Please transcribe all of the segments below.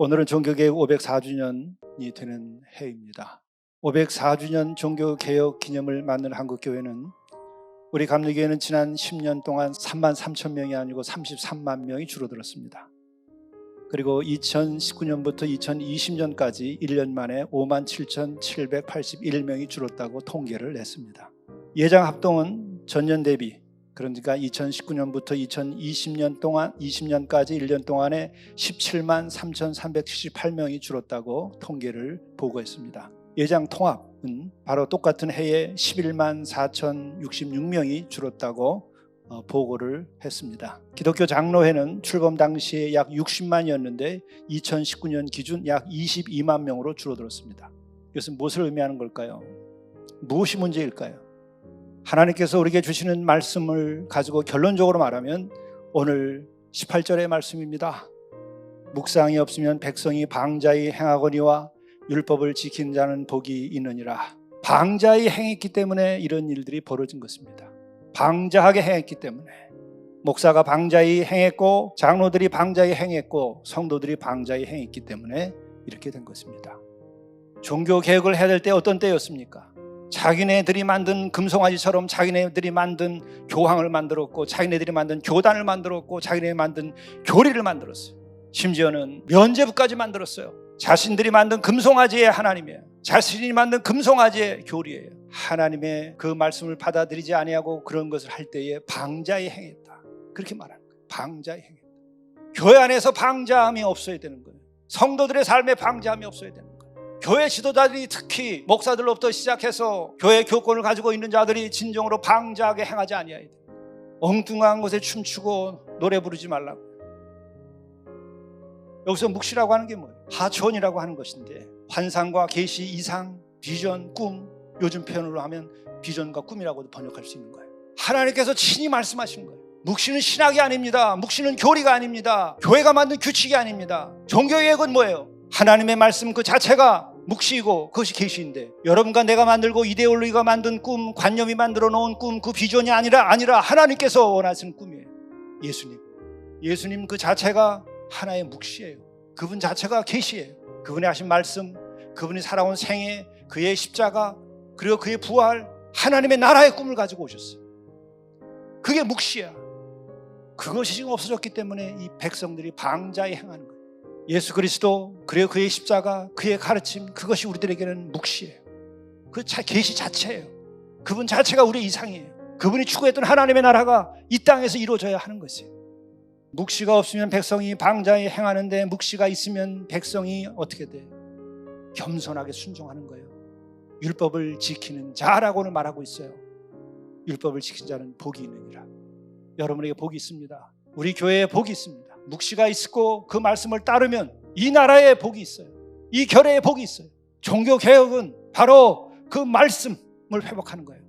오늘은 종교개혁 504주년이 되는 해입니다. 504주년 종교개혁 기념을 맞는 한국교회는 우리 감리교회는 지난 10년 동안 3만 3천 명이 아니고 33만 명이 줄어들었습니다. 그리고 2019년부터 2020년까지 1년 만에 5만 7,781명이 줄었다고 통계를 냈습니다. 예장 합동은 전년 대비 그러니까 2019년부터 2020년 동안 20년까지 1년 동안에 17만 3,378명이 줄었다고 통계를 보고했습니다. 예장 통합은 바로 똑같은 해에 11만 4,066명이 줄었다고 보고를 했습니다. 기독교 장로회는 출범 당시에 약 60만이었는데 2019년 기준 약 22만 명으로 줄어들었습니다. 이것은 무엇을 의미하는 걸까요? 무엇이 문제일까요? 하나님께서 우리에게 주시는 말씀을 가지고 결론적으로 말하면 오늘 18절의 말씀입니다. 묵상이 없으면 백성이 방자히 행하거니와 율법을 지킨 자는 복이 있느니라. 방자히 행했기 때문에 이런 일들이 벌어진 것입니다. 방자하게 행했기 때문에 목사가 방자히 행했고 장로들이 방자히 행했고 성도들이 방자히 행했기 때문에 이렇게 된 것입니다. 종교개혁을 해야 될 때 어떤 때였습니까? 자기네들이 만든 금송아지처럼 자기네들이 만든 교황을 만들었고 자기네들이 만든 교단을 만들었고 자기네들이 만든 교리를 만들었어요. 심지어는 면죄부까지 만들었어요. 자신들이 만든 금송아지의 하나님이에요. 자신이 만든 금송아지의 교리예요. 하나님의 그 말씀을 받아들이지 아니하고 그런 것을 할 때에 방자히 행했다. 그렇게 말하는 거예요. 방자히 행했다. 교회 안에서 방자함이 없어야 되는 거예요. 성도들의 삶에 방자함이 없어야 되는 거예요. 교회 지도자들이 특히 목사들로부터 시작해서 교회 교권을 가지고 있는 자들이 진정으로 방자하게 행하지 아니해야 돼. 엉뚱한 곳에 춤추고 노래 부르지 말라고. 여기서 묵시라고 하는 게 뭐예요? 하촌이라고 하는 것인데 환상과 계시, 이상, 비전, 꿈, 요즘 표현으로 하면 비전과 꿈이라고도 번역할 수 있는 거예요. 하나님께서 친히 말씀하신 거예요. 묵시는 신학이 아닙니다. 묵시는 교리가 아닙니다. 교회가 만든 규칙이 아닙니다. 종교개혁은 뭐예요? 하나님의 말씀 그 자체가 묵시이고 그것이 계시인데 여러분과 내가 만들고 이데올로기가 만든 꿈, 관념이 만들어 놓은 꿈, 그 비전이 아니라 하나님께서 원하시는 꿈이에요. 예수님 그 자체가 하나의 묵시예요. 그분 자체가 계시예요. 그분이 하신 말씀, 그분이 살아온 생애, 그의 십자가, 그리고 그의 부활, 하나님의 나라의 꿈을 가지고 오셨어요. 그게 묵시야. 그것이 지금 없어졌기 때문에 이 백성들이 방자히 행하는 거예요. 예수 그리스도, 그리고 그의 십자가, 그의 가르침, 그것이 우리들에게는 묵시예요. 그 계시 자체예요. 그분 자체가 우리의 이상이에요. 그분이 추구했던 하나님의 나라가 이 땅에서 이루어져야 하는 것이에요. 묵시가 없으면 백성이 방자히 행하는데 묵시가 있으면 백성이 어떻게 돼? 겸손하게 순종하는 거예요. 율법을 지키는 자라고는 말하고 있어요. 율법을 지킨 자는 복이 있느니라. 여러분에게 복이 있습니다. 우리 교회에 복이 있습니다. 묵시가 있고 그 말씀을 따르면 이 나라에 복이 있어요. 이 결의에 복이 있어요. 종교개혁은 바로 그 말씀을 회복하는 거예요.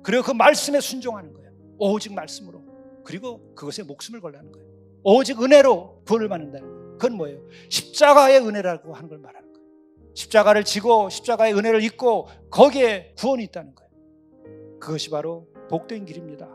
그리고 그 말씀에 순종하는 거예요. 오직 말씀으로. 그리고 그것에 목숨을 걸라는 거예요. 오직 은혜로 구원을 받는다는 거예요. 그건 뭐예요? 십자가의 은혜라고 하는 걸 말하는 거예요. 십자가를 지고 십자가의 은혜를 입고 거기에 구원이 있다는 거예요. 그것이 바로 복된 길입니다.